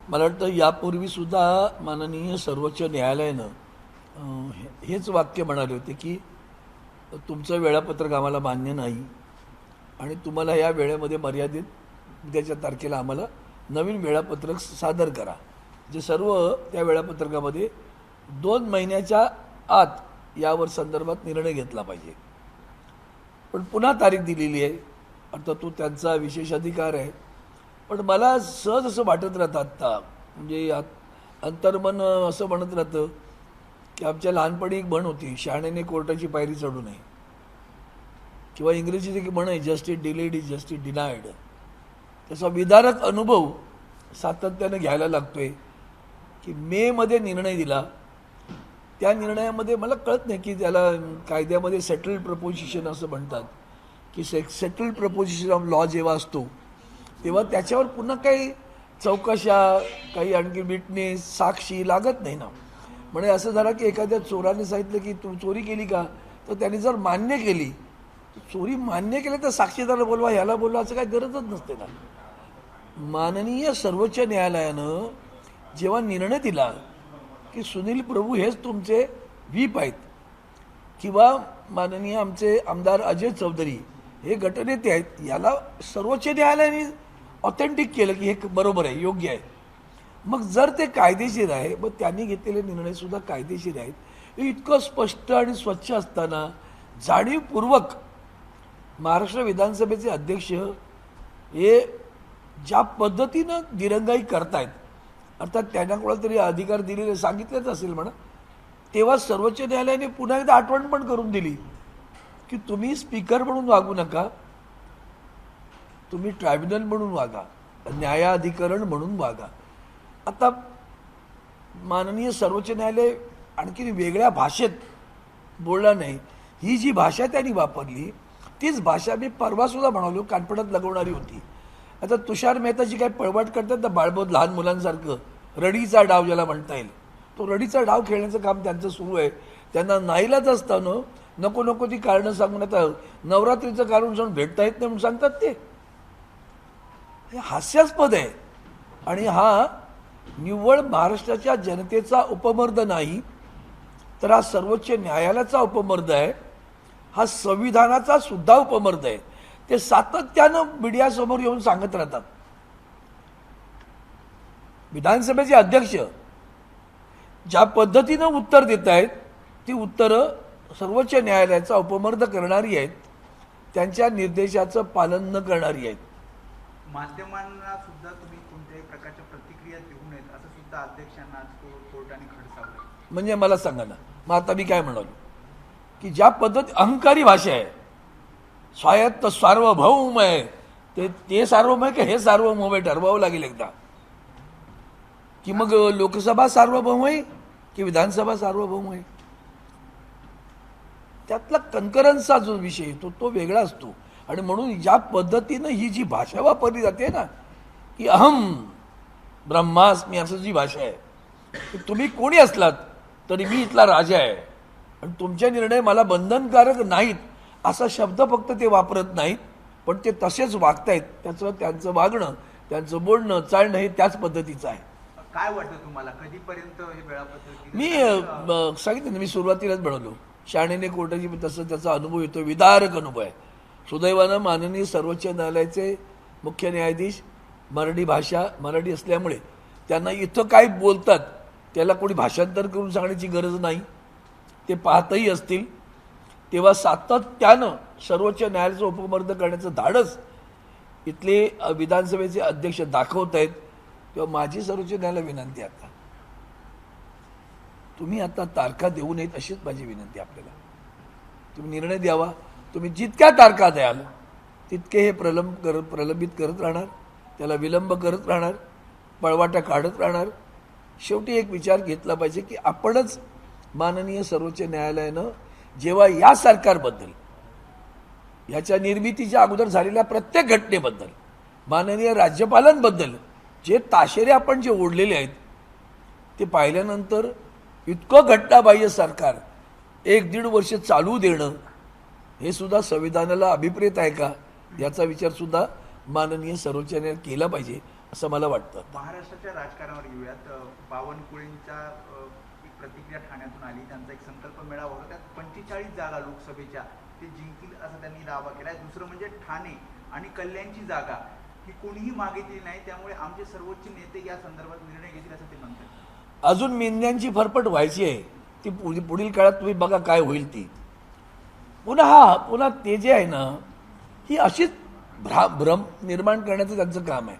मला वाटतं यापूर्वीसुद्धा माननीय सर्वोच्च न्यायालयानं हेच वाक्य म्हणाले होते की तुमचं वेळापत्रक आम्हाला मान्य नाही आणि तुम्हाला या वेळेमध्ये मर्यादित उद्याच्या तारखेला आम्हाला नवीन वेळापत्रक सादर करा. जे सर्व त्या वेळापत्रकामध्ये 2 महिन्याच्या आत यावर संदर्भात निर्णय घेतला पाहिजे. पण पुन्हा तारीख दिलेली आहे. आता तो त्यांचा विशेष अधिकार आहे. पण मला सहज असं वाटत राहतं आत्ता, म्हणजे अंतर्मन असं म्हणत राहतं की आमच्या लहानपणी एक म्हण होती, शहाण्याने कोर्टाची पायरी चढू नये, किंवा इंग्रजीत एक म्हण आहे, जस्टिस डिलेड इज जस्टिस डिनायड. त्याचा विदारक अनुभव सातत्यानं घ्यायला लागतोय की मेमध्ये निर्णय दिला, त्या निर्णयामध्ये मला कळत नाही की त्याला कायद्यामध्ये सेटल्ड प्रपोजिशन असं म्हणतात की सेटल्ड प्रपोजिशन ऑफ लॉ जेव्हा असतो तेव्हा त्याच्यावर पुन्हा काही चौकशा, काही आणखी विटनेस, साक्षी लागत नाही ना. म्हणजे असं झालं की एखाद्या चोराने सांगितलं की तू चोरी केली का, तर त्याने जर मान्य केली, चोरी मान्य केली तर साक्षीदार बोलवा, ह्याला बोलवा, असं काही गरजच नसते ना. माननीय सर्वोच्च न्यायालयानं जेव्हा निर्णय दिला की सुनील प्रभू हेच तुमचे व्हीप आहेत, किंवा माननीय आमचे आमदार अजय चौधरी हे गटनेते आहेत, याला सर्वोच्च न्यायालयाने ऑथेंटिक केलं की हे बरोबर आहे, योग्य आहे. मग जर ते कायदेशीर आहे, मग त्यांनी घेतलेले निर्णयसुद्धा कायदेशीर आहेत. हे इतकं स्पष्ट आणि स्वच्छ असताना जाणीवपूर्वक महाराष्ट्र विधानसभेचे अध्यक्ष हे ज्या पद्धतीनं दिरंगाई करतायत, अर्थात त्यांना कोणाला तरी अधिकार दिलेले सांगितलेच असेल म्हणा, तेव्हा सर्वोच्च न्यायालयाने पुन्हा एकदा आठवण पण करून दिली की तुम्ही स्पीकर म्हणून वागू नका, तुम्ही ट्रायब्युनल म्हणून वागा, न्यायाधिकरण म्हणून वागा. आता माननीय सर्वोच्च न्यायालय आणखी वेगळ्या भाषेत बोलला नाही. ही जी भाषा त्यांनी वापरली तीच भाषा मी परवासुद्धा म्हणालो कानपडात लगवणारी होती. आता तुषार मेहताची काय पळवाट करतात ना बाळबोध लहान मुलांसारखं, रडीचा डाव ज्याला म्हणता येईल, तो रडीचा डाव खेळण्याचं काम त्यांचं सुरू आहे. त्यांना नाईलाज असताना नको नको ती कारणं सांगून, आता नवरात्रीचं कारण जाऊन भेटता येत नाही म्हणून सांगतात ते. हे हास्यास्पद आहे. आणि हा निव्वळ महाराष्ट्राच्या जनतेचा उपमर्द नाही, तर हा सर्वोच्च न्यायालयाचा उपमर्द आहे, हा संविधानाचा सुद्धा उपमर्द आहे. ते सातत्यानं मीडियासमोर येऊन सांगत राहतात. विधानसभेचे अध्यक्ष ज्या पद्धतीनं उत्तर देत आहेत ती उत्तरं सर्वोच्च न्यायालयाचा उपमर्द करणारी आहेत, त्यांच्या निर्देशाचं पालन न करणारी आहेत. माध्यमांना सुद्धा तुम्ही कोणत्याही प्रकारच्या प्रतिक्रिया देऊ नयेत असं सुद्धा अध्यक्षांना कोर्टाने खडसावलं. म्हणजे मला सांगा ना, मग आता मी काय म्हणालो की ज्या पद्धती अहंकारी भाषा आहे, स्वायत्त सार्वभौम आहे, ते सार्वभौम आहे की हे सार्वभौम आहे ठरवावं लागेल एकदा. की मग लोकसभा सार्वभौम आहे की विधानसभा सार्वभौम आहे, त्यातला कन्करन्सचा जो विषय तो वेगळा असतो. आणि म्हणून ज्या पद्धतीनं ही जी भाषा वापरली जाते ना की अहम ब्रह्मास्मी, असं जी भाषा आहे की तुम्ही कोणी असलात तरी मी इथला राजा आहे आणि तुमचे निर्णय मला बंधनकारक नाहीत, असा शब्द फक्त ते वापरत नाहीत, पण ते तसेच वागतायत. त्यांचं वागणं, त्यांचं बोलणं, चालणं हे त्याच पद्धतीचं आहे. काय वाटतं तुम्हाला कधीपर्यंत हे वेळापत्रक? मी सांगितलं ना, मी सुरुवातीलाच म्हणालो शहाण्याने कोर्टाची तसं त्याचा अनुभव येतो, विदारक अनुभव आहे. सुदैवानं माननीय सर्वोच्च न्यायालयाचे मुख्य न्यायाधीश मराठी असल्यामुळे त्यांना इथं काय बोलतात त्याला कोणी भाषांतर करून सांगण्याची गरज नाही, ते पाहतही असतील. तेव्हा सातत्यानं सर्वोच्च न्यायालयाचं उपमर्द करण्याचं धाडस इथले विधानसभेचे अध्यक्ष दाखवत आहेत. तेव्हा माझी सर्वोच्च न्यायालय विनंती आता, तुम्ही आता तारखा देऊ नयेत अशीच माझी विनंती आपल्याला. तुम्ही निर्णय द्यावा. तुम्ही जितक्या तारखा द्याल तितके हे प्रलंबित करत राहणार, त्याला विलंब करत राहणार, पळवाटा काढत राहणार. शेवटी एक विचार घेतला पाहिजे की आपणच माननीय सर्वोच्च न्यायालयानं जेव्हा या सरकारबद्दल, याच्या निर्मितीच्या अगोदर झालेल्या प्रत्येक घटनेबद्दल, माननीय राज्यपालांबद्दल जे ताशेरे आपण जे ओढलेले आहेत ते पाहिल्यानंतर इतकं घटनाबाह्य सरकार 1-1.5 वर्ष चालू देणं हे सुद्धा संविधानाला अभिप्रेत आहे का, याचा विचार सुद्धा माननीय सर्वोच्च न्यायालयाने केला पाहिजे. असं मला वाटतं. महाराष्ट्राच्या राजकारणावर येऊयात. बावनकुळेंच्या एक प्रतिक्रिया ठाण्यातून आली. त्यांचा एक संकल्प मेळावा होता, त्यात 45 जागा लोकसभेच्या ते जिंकतील असा त्यांनी दावा केला. दुसरं म्हणजे ठाणे आणि कल्याणची जागा ही कोणीही मागितली नाही, त्यामुळे आमचे सर्वोच्च नेते या संदर्भात निर्णय घेतील असं ते म्हणतात. अजून मेंढ्यांची फरफट व्हायची आहे. ती पुढील काळात तुम्ही बघा काय होईल ती. पुन्हा ते जे आहे ना, ही अशीच भ्रम निर्माण करण्याचं त्यांचं काम आहे.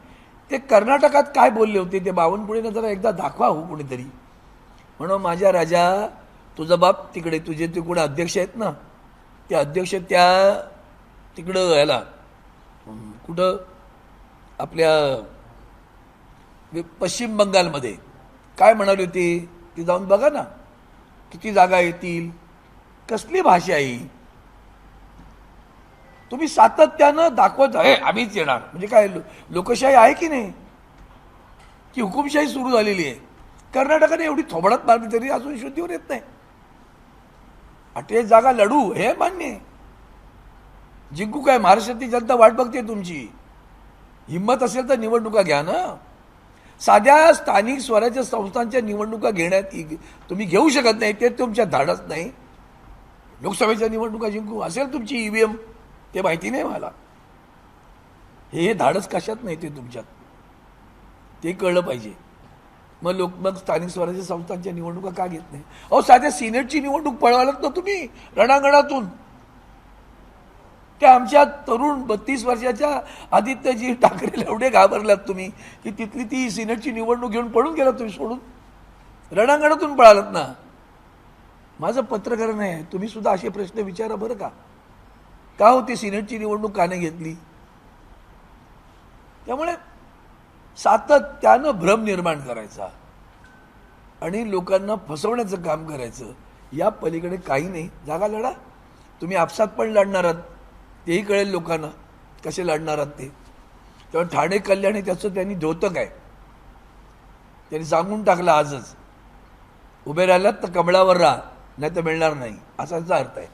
ते कर्नाटकात काय बोलले होते ते बावनकुळेनं जरा एकदा दाखवा हो कोणीतरी. म्हणून माझ्या राजा तुझा बाप तिकडे, तुझे ते कोण अध्यक्ष आहेत ना, ते अध्यक्ष त्या तिकडं ह्याला कुठं आपल्या पश्चिम बंगालमध्ये काय म्हणाली होती ती जाऊन बघा ना, किती जागा येतील, कसली भाषा आहे. तुम्ही सातत्यानं दाखवत आहे आम्हीच येणार, म्हणजे काय लोकशाही आहे की नाही, की हुकुमशाही सुरू झालेली आहे. कर्नाटकाने एवढी थोबडात मारली तरी अजून शुद्धीवर येत नाही. 48 जागा लढू हे मान्य आहे. जिंकू काय, महाराष्ट्रातली जनता वाट बघते तुमची. हिंमत असेल तर निवडणुका घ्या ना. साध्या स्थानिक स्वराज्य संस्थांच्या निवडणुका घेण्यात तुम्ही घेऊ शकत नाही, ते तुमच्या धाडस नाही. लोकसभेच्या निवडणुका जिंकू असेल तुमची ईव्हीएम, ते माहिती नाही मला. हे धाडस कशात नाही ते तुमच्यात, ते कळलं पाहिजे. मग स्थानिक स्वराज्य संस्थांच्या निवडणुका का घेत नाही? अहो साध्या सिनेटची निवडणूक पळवालात ना तुम्ही रणांगणातून. त्या आमच्या तरुण 32 वर्षाच्या आदित्यजी ठाकरेला एवढे घाबरलात तुम्ही की तिथली ती सिनेटची निवडणूक घेऊन पळून गेला तुम्ही, सोडून रणांगणातून पळालात ना. माझं पत्रकार नाही, तुम्ही सुद्धा असे प्रश्न विचारा बरं का होती सिनेटची निवडणूक का नाही घेतली. त्यामुळे सातत्यानं भ्रम निर्माण करायचा आणि लोकांना फसवण्याचं काम करायचं, या पलीकडे काही नाही. जागा लढा, तुम्ही आपसात पण लढणार आहात, तेही कळेल लोकांना कसे लढणार आहात ते. तेव्हा ठाणे कल्याण त्याचं त्यांनी धोतं काय, त्यांनी सांगून टाकलं आजच, उभे राहिलात तर कमळावर राहा, नाही तर मिळणार नाही, असा त्याचा अर्थ आहे.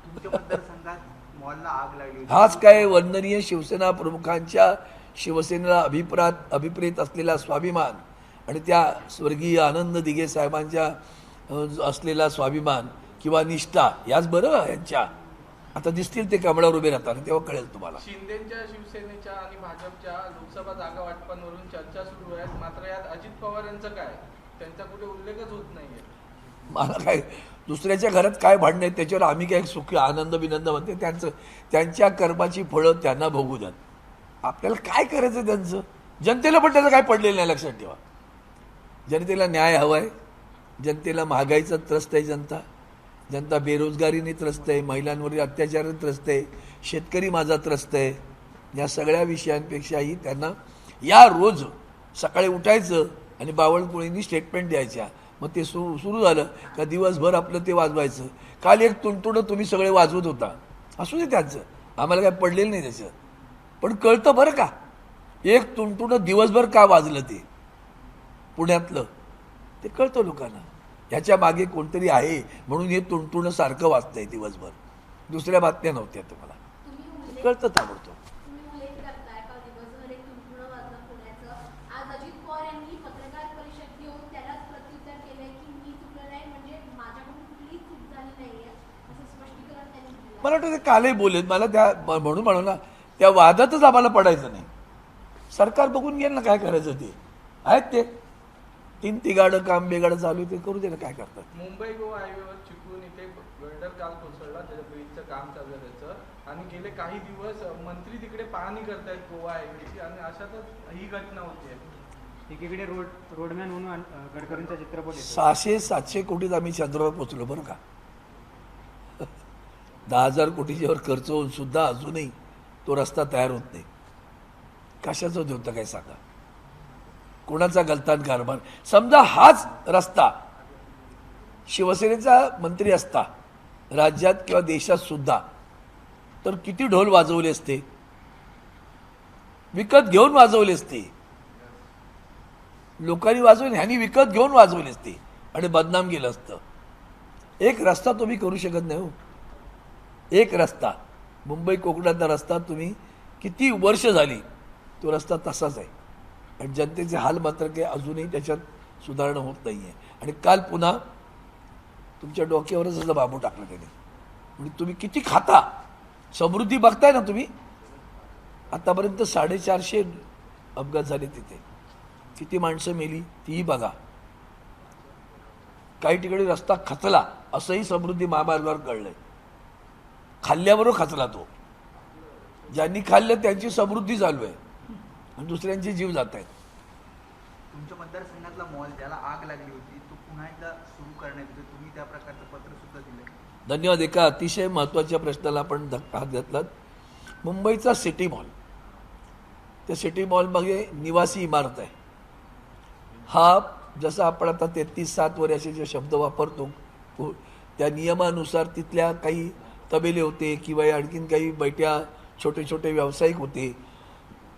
तुमच्या मतदारसंघात मॉलला आग लागली होती. हाच काय वंदनीय शिवसेना प्रमुखांच्या शिवसेनेला अभिप्रेत असलेला स्वाभिमान आणि त्या स्वर्गीय आनंद दिघे साहेबांच्या असलेला स्वाभिमान किंवा निष्ठा, याच बरं यांच्या आता दिसतील ते कमळावर उभे राहतात, तेव्हा कळेल तुम्हाला. शिंदेच्या शिवसेनेच्या आणि भाजपच्या लोकसभा जागा वाटपांवरून चर्चा सुरू आहेत, मात्र यात अजित पवार यांचं काय, त्यांचा कुठे उल्लेखच होत नाहीये. मला काय दुसऱ्याच्या घरात काय भांडणं आहेत त्याच्यावर आम्ही काय सुखी आनंद विनंद म्हणते. त्यांच्या कर्माची फळं त्यांना भोगू द्यात. आपल्याला काय करायचं त्यांचं. जनतेला पण त्याचं काय पडलेलं नाही, लक्षात ठेवा. जनतेला न्याय हवा आहे, जनतेला महागाईचा त्रस्त आहे, जनता बेरोजगारीने त्रस्त आहे, महिलांवरील अत्याचाराने त्रस्त आहे, शेतकरी माझा त्रस्त आहे. या सगळ्या विषयांपेक्षाही त्यांना या रोज सकाळी उठायचं आणि बावनकुळेंनी स्टेटमेंट द्यायच्या, मग ते सुरू झालं का दिवसभर आपलं ते वाजवायचं. काल एक तुणतुणं तुम्ही सगळे वाजवत होता, असू दे त्यांचं, आम्हाला काय पडलेलं नाही त्याचं, पण कळतं बरं का एक तुणतुणं दिवसभर का वाजलं ते पुण्यातलं, ते कळतं लोकांना. ह्याच्या मागे कोणतरी आहे म्हणून हे तुणतुणं सारखं वाजतंय दिवसभर, दुसऱ्या बातम्या नव्हत्या तुम्हाला, कळतं ताबडतोब. मला वाटतं ते कालही बोलेत, मला त्या म्हणून ना त्या वादातच आम्हाला पडायचं नाही. सरकार बघून घेईल ना काय करायचं ते. आहेत ते 3 तिघाडं काम बेगाडं चालू, ते करू दे ना, काय करतात. मुंबई गोवा हायवेवर चिपळूण इथे वेल्डर काल कोसळला, त्याच्या ब्रिजचं काम चालू आहे त्याचं, आणि गेले काही दिवस मंत्री तिकडे पाहणी करतायत गोवा हायवेची, आणि अशातच ही घटना होती. एकीकडे रोडमॅन म्हणून गडकरींचा चित्रपट 600-700 कोटीत आम्ही चंद्रावर पोचलो बरं का. 10,000 कोटीच्या वर खर्च होऊन सुद्धा अजूनही तो रस्ता तयार होत नाही. कशाचं होतं काय सांगा, कोणाचा गलतान कारभार. समजा हाच रस्ता शिवसेनेचा मंत्री असता राज्यात किंवा देशात सुद्धा, तर किती ढोल वाजवले असते, विकत घेऊन वाजवले असते लोकांनी, वाजवून ह्यांनी विकत घेऊन वाजवले असते आणि बदनाम केलं असतं. एक रस्ता तुम्ही करू शकत नाही हो. एक रस्ता, मुंबई कोकणातला रस्ता तुम्ही किती वर्ष झाली तो रस्ता तसाच आहे. आणि जनतेचे हाल मात्र काही अजूनही त्याच्यात सुधारणा होत नाही आहे. आणि काल पुन्हा तुमच्या डोक्यावरच असं बाबू टाकलं त्याने. म्हणजे तुम्ही किती खाता, समृद्धी बघताय ना तुम्ही. आतापर्यंत 450 अपघात झाले तिथे, किती माणसं मेली तीही बघा. काही ठिकाणी रस्ता खचला असंही समृद्धी महामार्गावर कळलंय. खाल्ल्याबरोबर खचला तो. ज्यांनी खाल्लं त्यांची समृद्धी चालू आहे आणि दुसऱ्यांचे जीव जात आहेत. तुमच्या मतदारसंघातला मॉल ज्याला आग लागली होती तो पुन्हा एकदा सुरू करण्यात येतो, तुम्ही त्या प्रकारचं पत्र सुद्धा दिलं. धन्यवाद. एका अतिशय महत्त्वाच्या प्रश्नाला आपण हात घातलात. मुंबईचा सिटी मॉल, त्या सिटी मॉलमध्ये निवासी इमारत आहे. हा जसा आपण आता 33-7 वर्षाचे जे शब्द वापरतो त्या नियमानुसार तिथल्या काही तबेले होते किंवा आणखीन काही बैठ्या छोटे छोटे व्यावसायिक होते,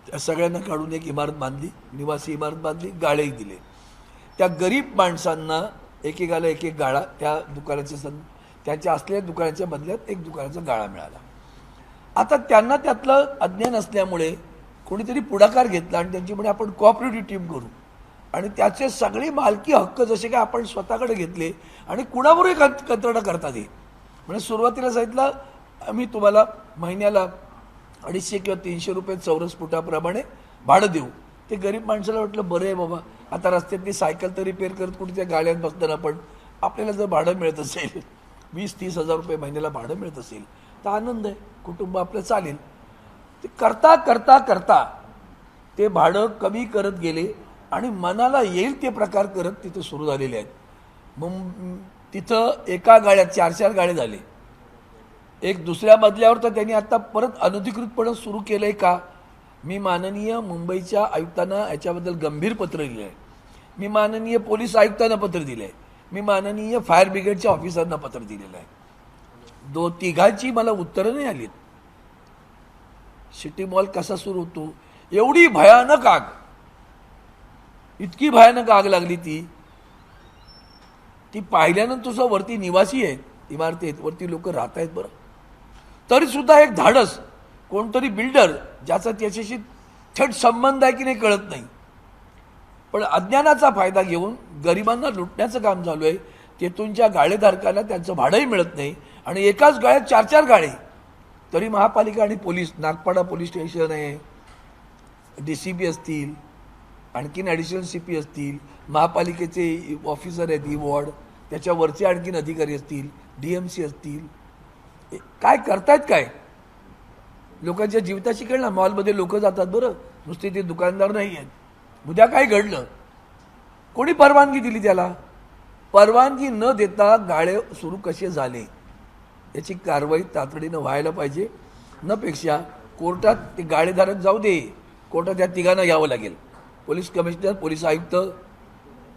त्या सगळ्यांना काढून एक इमारत बांधली, निवासी इमारत बांधली, गाळेही दिले. त्या गरीब माणसांना एकेकाला एक गाळा त्या दुकानाच्या त्यांच्या असलेल्या दुकानाच्या बदल्यात एक दुकानाचा गाळा मिळाला. आता त्यांना त्यातलं अज्ञान असल्यामुळे कोणीतरी पुढाकार घेतला आणि त्यांची म्हणे आपण कोऑपरेटिव्ह टीम करू आणि त्याचे सगळे मालकी हक्क जसे काय आपण स्वतःकडे घेतले आणि कुणावरही कंत्राटं करतात. हे म्हणजे सुरुवातीला सांगितलं आम्ही तुम्हाला महिन्याला 250 किंवा 300 रुपये चौरस फुटाप्रमाणे भाडं देऊ. ते गरीब माणसाला वाटलं बरं आहे बाबा, आता रस्त्यातली सायकल तर रिपेअर करत कुठे त्या गाड्यात बसताना पण आपल्याला जर भाडं मिळत असेल 20-30 हजार रुपये महिन्याला भाडं मिळत असेल तर आनंद आहे, कुटुंब आपलं चालेल. ते करता करता करता ते भाडं कमी करत गेले आणि मनाला येईल ते प्रकार करत तिथं सुरू झालेले आहेत. तिथं एका गाड्यात 4-4 गाडे झाले. एक दुसऱ्या मजल्यावर तर त्यांनी आता परत अनधिकृतपणे सुरू केलंय का. मी माननीय मुंबईच्या आयुक्तांना याच्याबद्दल गंभीर पत्र लिहिलं आहे. मी माननीय पोलीस आयुक्तांना पत्र दिलं आहे. मी माननीय फायर ब्रिगेडच्या ऑफिसरना पत्र दिलेलं आहे. 2-3 मला उत्तरं नाही आलीत. सिटी मॉल कसा सुरू होतो, एवढी भयानक आग, इतकी भयानक आग लागली ती पाहिल्यानंतर तुझा वरती निवासी आहेत, इमारती आहेत, वरती लोक राहत आहेत. बरं तरी सुद्धा एक धाडस, कोणतरी बिल्डर ज्याचा त्याच्याशी थेट संबंध आहे की नाही कळत नाही, पण अज्ञानाचा फायदा घेऊन गरिबांना लुटण्याचं काम चालू आहे. तेथूनच्या गाळेधारकांना त्यांचं भाडंही मिळत नाही आणि एकाच गाळ्यात 4-4 गाळे. तरी महापालिका आणि पोलीस, नागपाडा पोलीस स्टेशन आहे, DCP असतील, आणखीन ॲडिशनल CP असतील, महापालिकेचे ऑफिसर आहेत, वॉर्ड त्याच्यावरचे आणखीन अधिकारी असतील, DMC असतील, काय करतायत काय. लोकांच्या जीविताशी खेळणार. मॉलमध्ये लोक जातात बरं, नुसते ते दुकानदार नाही आहेत. उद्या काय घडलं, कोणी परवानगी दिली त्याला. परवानगी न देता गाळे सुरू कसे झाले याची कारवाई तातडीनं व्हायला पाहिजे. नपेक्षा कोर्टात ते गाळेधारक जाऊ दे, कोर्टात त्या तिघांना यावं लागेल. पोलीस कमिशनर, पोलीस आयुक्त,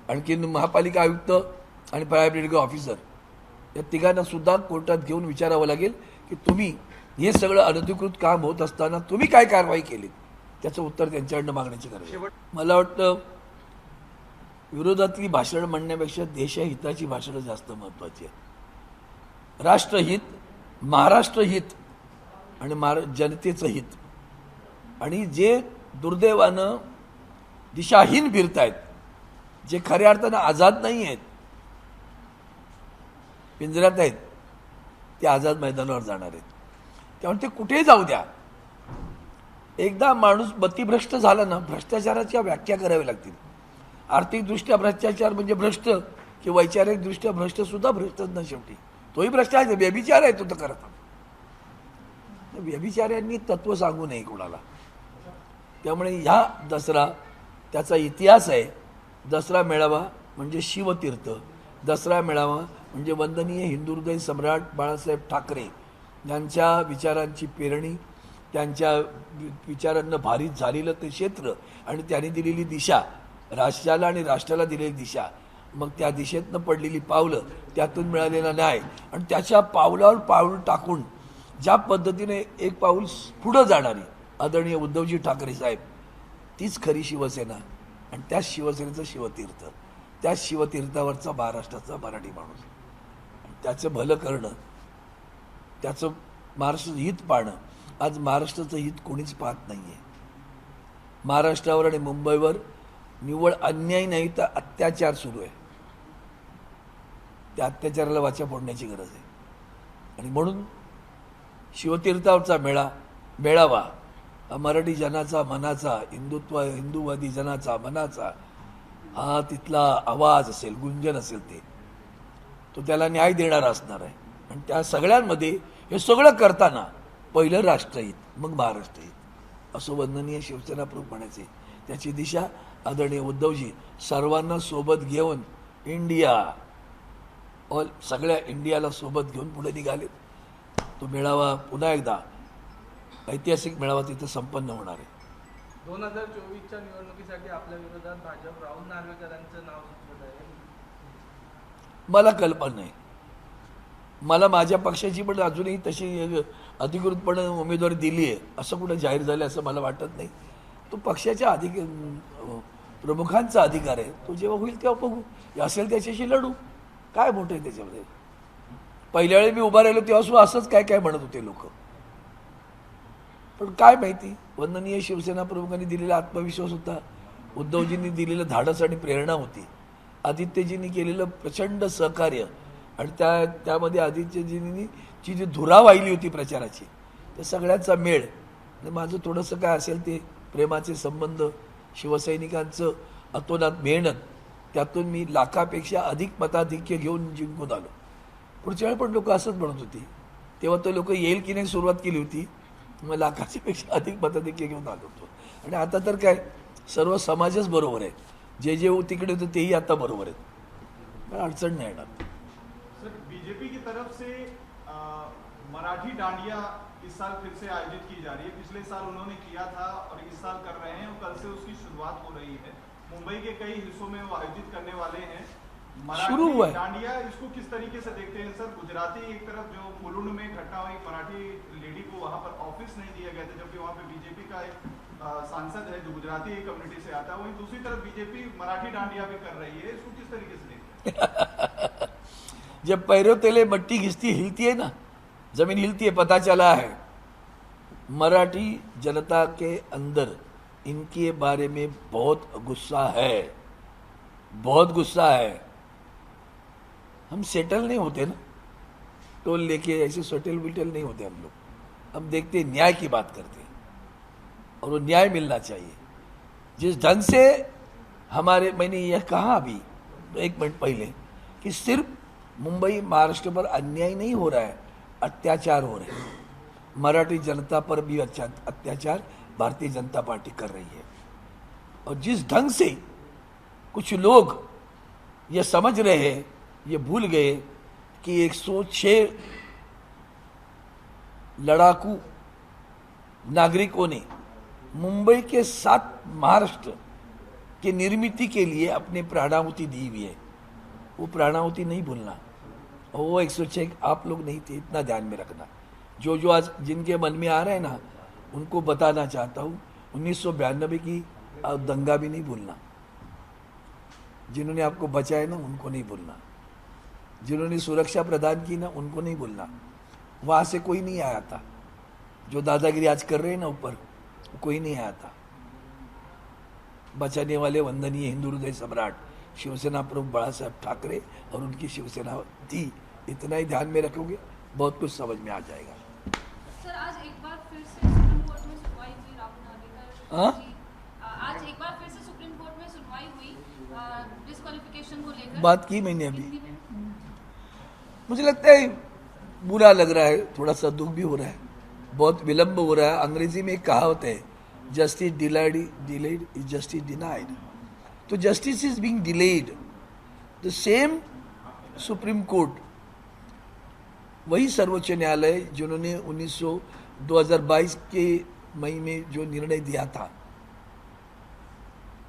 आणखीन महापालिका आयुक्त आणि फायर ब्रिगेड ऑफिसर या तिघांना सुद्धा कोर्टात घेऊन विचारावं लागेल की तुम्ही हे सगळं अनधिकृत काम होत असताना तुम्ही काय कारवाई केली, त्याचं उत्तर त्यांच्याकडनं मागण्याची गरज आहे. मला वाटतं विरोधातली भाषणं म्हणण्यापेक्षा देशहिताची भाषणं जास्त महत्त्वाची आहेत. राष्ट्रहित, महाराष्ट्र हित आणि जनतेचं हित. आणि जे दुर्दैवानं दिशाहीन फिरतायत, जे खऱ्या अर्थानं आझाद नाही आहेत, पिंजऱ्यात आहेत, ते आझाद मैदानावर जाणार आहेत. त्यामुळे ते कुठेही जाऊ द्या. एकदा माणूस मतिभ्रष्ट झाला ना, भ्रष्टाचाराच्या व्याख्या कराव्या लागतील. आर्थिकदृष्ट्या भ्रष्टाचार म्हणजे भ्रष्ट, की वैचारिकदृष्ट्या भ्रष्ट सुद्धा भ्रष्टच ना शेवटी. तोही भ्रष्टाचार, व्यभिचार आहे तो तर करत. व्यभिचाऱ्यांनी तत्व सांगू नये कोणाला. त्यामुळे ह्या दसरा त्याचा इतिहास आहे. दसरा मेळावा म्हणजे शिवतीर्थ, दसरा मेळावा म्हणजे वंदनीय हिंदू हृदय सम्राट बाळासाहेब ठाकरे यांच्या विचारांची पेरणी, त्यांच्या विचारांना भारित झालेलं ते क्षेत्र आणि त्यांनी दिलेली दिशा, राज्याला आणि राष्ट्राला दिलेली दिशा, मग त्या दिशेतनं पडलेली पावलं, त्यातून मिळालेला न्याय आणि त्याच्या पावलावर पाऊल टाकून ज्या पद्धतीने एक पाऊल पुढं जाणारी आदरणीय उद्धवजी ठाकरे साहेब, तीच खरी शिवसेना आणि त्याच शिवसेनेचं शिवतीर्थ, त्या शिवतीर्थावरचा महाराष्ट्राचा मराठी माणूस. त्याचं भलं करणं, त्याचं महाराष्ट्राचं हित पाहणं. आज महाराष्ट्राचं हित कोणीच पाहत नाही आहे. महाराष्ट्रावर आणि मुंबईवर निव्वळ अन्याय नाही तर अत्याचार सुरू आहे. त्या अत्याचाराला वाचा फोडण्याची गरज आहे. आणि म्हणून शिवतीर्थावरचा मेळावा हा मराठी जनाचा मनाचा, हिंदूवादी जनाचा मनाचा हा तिथला आवाज असेल, गुंजन असेल, तो त्याला न्याय देणारा असणार आहे. आणि त्या सगळ्यांमध्ये हे सगळं करताना पहिलं राष्ट्रहित, मग महाराष्ट्रहित असं वंदनीय शिवसेना प्रमुख म्हणायचे. त्याची दिशा आदरणीय उद्धवजी सर्वांना सोबत घेऊन सगळ्या इंडियाला सोबत घेऊन पुढे निघाले. तो मेळावा पुन्हा एकदा ऐतिहासिक मेळावा तिथं संपन्न होणार आहे. 2024च्या निवडणुकीसाठी आपल्या विरोधात भाजप राहुल नार्वेकरांचं नाव सुचवत आहे. मला कल्पना नाही. मला माझ्या पक्षाची पण अजूनही तशी अधिकृतपणे उमेदवारी दिली आहे असं कुठं जाहीर झालं असं मला वाटत नाही. तो पक्षाच्या प्रमुखांचा अधिकार आहे. तो जेव्हा होईल तेव्हा बघू, असेल त्याच्याशी लढू. काय मोठं आहे त्याच्यामध्ये. पहिल्या वेळी मी उभा राहिलो तेव्हा सुद्धा असंच काय काय म्हणत होते लोक. पण काय माहिती, वंदनीय शिवसेना प्रमुखांनी दिलेला आत्मविश्वास होता, उद्धवजींनी दिलेलं धाडस आणि प्रेरणा होती, आदित्यजींनी केलेलं प्रचंड सहकार्य आणि त्यामध्ये आदित्यजींनी जी धुरा वाहिली होती प्रचाराची, त्या सगळ्यांचा मेळ. आणि माझं थोडंसं काय असेल ते प्रेमाचे संबंध, शिवसैनिकांचं अतोनात मेहनत, त्यातून मी लाखापेक्षा अधिक मताधिक्य घेऊन जिंकून आलो. पुढच्या वेळी पण लोक असंच म्हणत होती. तेव्हा तो लोक येईल की नाही सुरुवात केली होती, मग लाखाच्या पेक्षा अधिक मताधिक्य घेऊन आलो होतो. आणि आता तर काय सर्व समाजच बरोबर आहे. जे तिकडे होते तेही आता बरोबर आहेत. पण अडचण नाही येणार. सर, बीजेपी की तरफ से मराठी डांडिया इस साल फिर से आयोजित की जा रही है. पिछले साल उन्होंने किया था और इस साल कर रहे हैं और कल से उसकी शुरुआत हो रही है. मुंबई के कई हिस्सों में वो आयोजित करने वाले हैं. शुरू हुआ है. डांडिया इसको किस तरीके से देखते हैं सर? गुजराती एक तरफ जो मुलुंड में घटना हुई, मराठी लेडी को वहां पर ऑफिस नहीं दिया गया था, जबकि वहां पे बीजेपी का एक सांसद है जो गुजराती कम्युनिटी से आता है. वहीं दूसरी तरफ बीजेपी मराठी डांडिया भी कर रही है. इसको किस तरीके से देखते हैं? जब पैरों तले मट्टी घिसती हिलती है ना, जमीन हिलती है, पता चला है मराठी जनता के अंदर इनके बारे में बहुत गुस्सा है, बहुत गुस्सा है. हम सेटल नहीं होते ना, टोल लेके ऐसे सेटल विटल नहीं होते हम लोग. हम देखते न्याय की बात करते हैं और वो न्याय मिलना चाहिए. जिस ढंग से मैंने यह कहा अभी 1 मिनट पहले कि सिर्फ मुंबई महाराष्ट्र पर अन्याय नहीं हो रहा है, अत्याचार हो रहे हैं. मराठी जनता पर भी अत्याचार भारतीय जनता पार्टी कर रही है. और जिस ढंग से कुछ लोग ये समझ रहे हैं, ये भूल गए कि 106 लड़ाकू नागरिकों ने मुंबई के 7 महाराष्ट्र के निर्मिति के लिए अपने प्राणाहुति दी हुई है. वो प्राणाहुति नहीं भूलना. और वो 106 आप लोग नहीं थे, इतना ध्यान में रखना. जो आज जिनके मन में आ रहा है ना, उनको बताना चाहता हूँ 1992 की दंगा भी नहीं भूलना. जिन्होंने आपको बचाया ना, उनको नहीं भूलना. जिन्होंने सुरक्षा प्रदान की ना, उनको नहीं भूलना. वहाँ से कोई नहीं आया था. जो दादागिरी आज कर रहे हैं ना ऊपर, कोई नहीं आया था. बचाने वाले वंदनीय हिंदू हृदय सम्राट शिवसेना प्रमुख बाळासाहेब ठाकरे और उनकी शिवसेना थी. इतना ही ध्यान में रखोगे, बहुत कुछ समझ में आ जाएगा. सर, आज एक बार फिर से सुप्रीम कोर्ट में सुनवाई हुई राहुल नार्वेकर हाँ? जी. आज एक बार फिर से सुप्रीम कोर्ट में सुनवाई हुई डिस्क्वालिफिकेशन को लेकर. बात की मैंने अभी. मुझे लगता है बुरा लग रहा है, थोड़ा सा दुख भी हो रहा है, बहुत विलंब हो रहा है. अंग्रेजी में एक कहावत है, justice delayed is justice denied. तो justice is being delayed. The same Supreme Court, वही सर्वोच्च न्यायालय जिन्होंने 2022 के मई में जो निर्णय दिया था,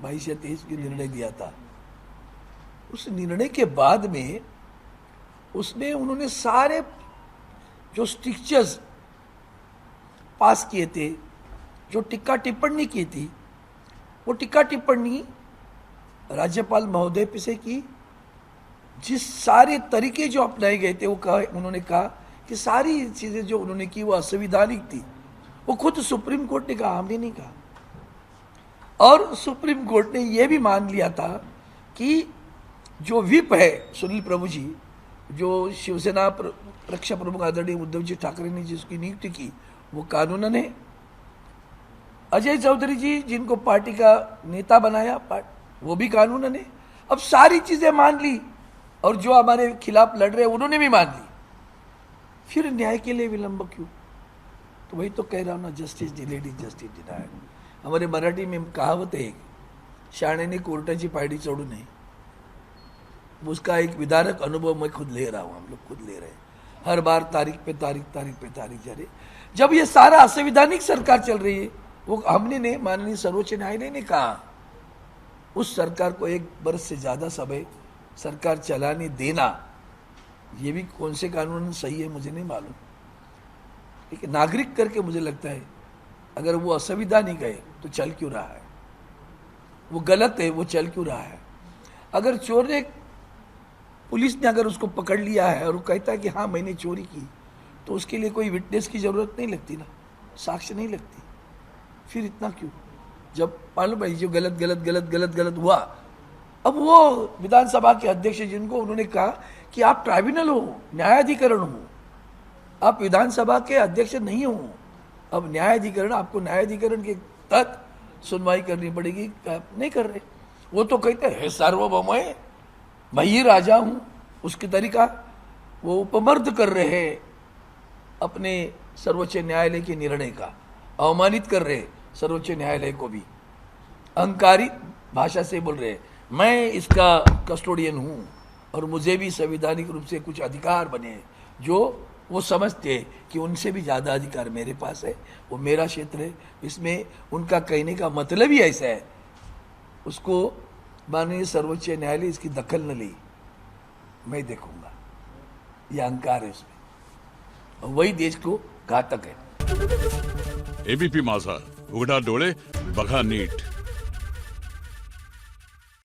22 या 23 के निर्णय दिया था, उस निर्णय के बाद में उसमें उन्होंने सारे जो स्ट्रिक्चर्स पास किए थे, जो टिक्का टिप्पणी की थी, वो टिक्का टिप्पणी राज्यपाल महोदय पे से की. जिस सारे तरीके जो अपनाए गए थे, उन्होंने कहा कि सारी चीज़ें जो उन्होंने की वो असंवैधानिक थी. वो खुद सुप्रीम कोर्ट ने कहा, हमने नहीं कहा. और सुप्रीम कोर्ट ने यह भी मान लिया था कि जो विप है सुनील प्रभु जी, जो शिवसेना रक्षा प्रमुख आदरणीय उद्धव जी ठाकरे ने जिसकी नियुक्ति की वो कानूनन है। अजय चौधरी जी जिनको पार्टी का नेता बनाया वो भी कानूनन है। अब सारी चीजें मान ली और जो हमारे खिलाफ लड़ रहे हैं उन्होंने भी मान ली, फिर न्याय के लिए विलंब क्यों? तो वही तो कह रहा हूं ना, जस्टिस डिलेड इज जस्टिस डिनायड। हमारे मराठी में कहावत है, शाणेने कोर्टाची पायरी चढू नये। उसका एक विदारक अनुभव मैं खुद ले रहा हूं, हम लोग खुद ले रहे हैं। हर बार तारीख पे तारीख जा रही। जब ये सारा असंवैधानिक सरकार चल रही है, वो हमने ने माननीय सर्वोच्च न्यायालय ने कहा उस सरकार को 1 बरस से ज्यादा समय सरकार चलाने देना, ये भी कौन से कानून सही है मुझे नहीं मालूम। एक नागरिक करके मुझे लगता है अगर वो असंवैधानिक है तो चल क्यों रहा है, वो गलत है वो चल क्यों रहा है। अगर चोर ने, पुलिस ने अगर उसको पकड़ लिया है और वो कहता है कि हाँ मैंने चोरी की, तो उसके लिए कोई विटनेस की जरूरत नहीं लगती ना, साक्ष्य नहीं लगती, फिर इतना क्यों? जब मालूम है जो गलत हुआ, अब वो विधानसभा के अध्यक्ष जिनको उन्होंने कहा कि आप ट्राइब्यूनल हो, न्यायाधिकरण हो, आप विधानसभा के अध्यक्ष नहीं हो। अब न्यायाधिकरण, आपको न्यायाधिकरण के तहत सुनवाई करनी पड़ेगी, आप नहीं कर रहे। वो तो कहते हैं सार्वभौम है, मैं ही राजा हूं, उसकी तरीका वो उपमर्द कर रहे हैं अपने सर्वोच्च न्यायालय के निर्णय का, अवमानित कर रहे सर्वोच्च न्यायालय को भी, अहंकारी भाषा से बोल रहे मैं इसका कस्टोडियन हूं और मुझे भी संवैधानिक रूप से कुछ अधिकार बने, जो वो समझते हैं कि उनसे भी ज़्यादा अधिकार मेरे पास है, वो मेरा क्षेत्र है। इसमें उनका कहने का मतलब ही ऐसा है। उसको माननीय सर्वोच्च न्यायालय इसकी दखल न ली, मैं देखूंगा, ये अहंकार है उसमें, और वही देश को घातक है। एबीपी माझा, उघडा डोळे बघा नीट।